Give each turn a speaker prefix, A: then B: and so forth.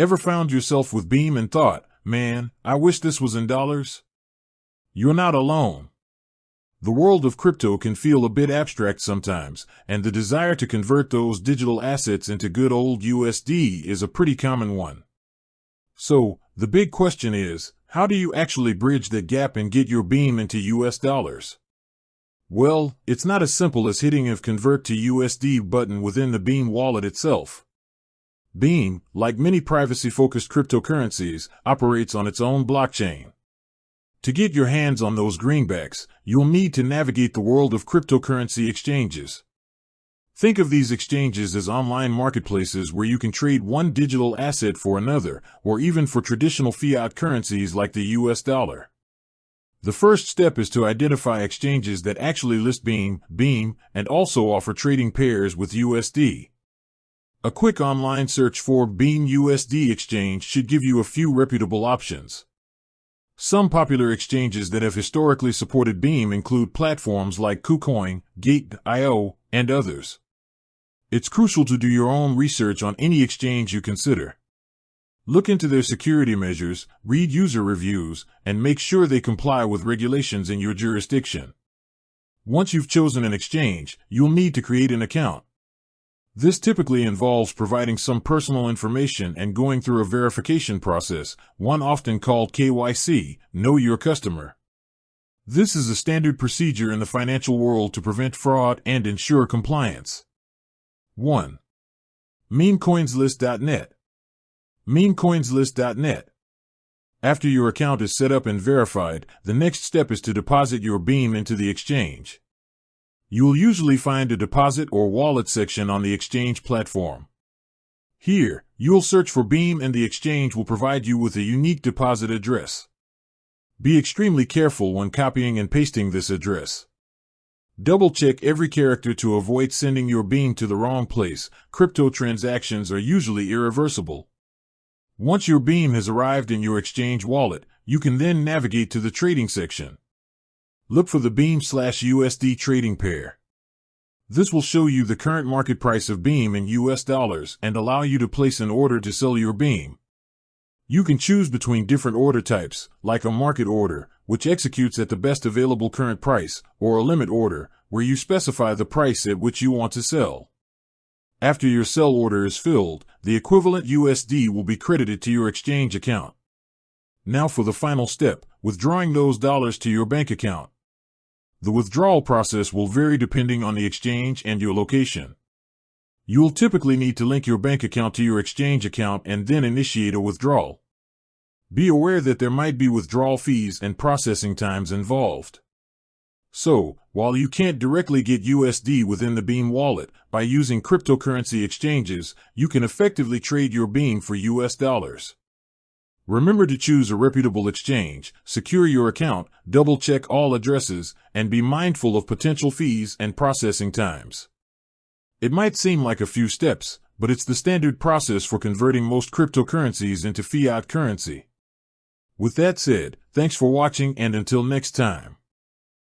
A: Ever found yourself with Beam and thought, man, I wish this was in dollars? You're not alone. The world of crypto can feel a bit abstract sometimes, and the desire to convert those digital assets into good old USD is a pretty common one. So, the big question is, how do you actually bridge that gap and get your Beam into US dollars? Well, it's not as simple as hitting a Convert to USD button within the Beam wallet itself. Beam, like many privacy-focused cryptocurrencies, operates on its own blockchain. To get your hands on those greenbacks, you'll need to navigate the world of cryptocurrency exchanges. Think of these exchanges as online marketplaces where you can trade one digital asset for another, or even for traditional fiat currencies like the US dollar. The first step is to identify exchanges that actually list Beam, and also offer trading pairs with USD. A quick online search for Beam USD exchange should give you a few reputable options. Some popular exchanges that have historically supported Beam include platforms like KuCoin, Gate.io, and others. It's crucial to do your own research on any exchange you consider. Look into their security measures, read user reviews, and make sure they comply with regulations in your jurisdiction. Once you've chosen an exchange, you'll need to create an account. This typically involves providing some personal information and going through a verification process, one often called KYC, Know Your Customer. This is a standard procedure in the financial world to prevent fraud and ensure compliance. 1. memecoinslist.net. memecoinslist.net. After your account is set up and verified, the next step is to deposit your Beam into the exchange. You will usually find a deposit or wallet section on the exchange platform. Here, you'll search for Beam and the exchange will provide you with a unique deposit address. Be extremely careful when copying and pasting this address. Double-check every character to avoid sending your Beam to the wrong place. Crypto transactions are usually irreversible. Once your Beam has arrived in your exchange wallet, you can then navigate to the trading section. Look for the Beam/USD trading pair. This will show you the current market price of Beam in US dollars and allow you to place an order to sell your Beam. You can choose between different order types, like a market order, which executes at the best available current price, or a limit order, where you specify the price at which you want to sell. After your sell order is filled, the equivalent USD will be credited to your exchange account. Now for the final step, withdrawing those dollars to your bank account. The withdrawal process will vary depending on the exchange and your location. You will typically need to link your bank account to your exchange account and then initiate a withdrawal. Be aware that there might be withdrawal fees and processing times involved. So, while you can't directly get USD within the Beam wallet, by using cryptocurrency exchanges, you can effectively trade your Beam for US dollars. Remember to choose a reputable exchange, secure your account, double-check all addresses, and be mindful of potential fees and processing times. It might seem like a few steps, but it's the standard process for converting most cryptocurrencies into fiat currency. With that said, thanks for watching and until next time.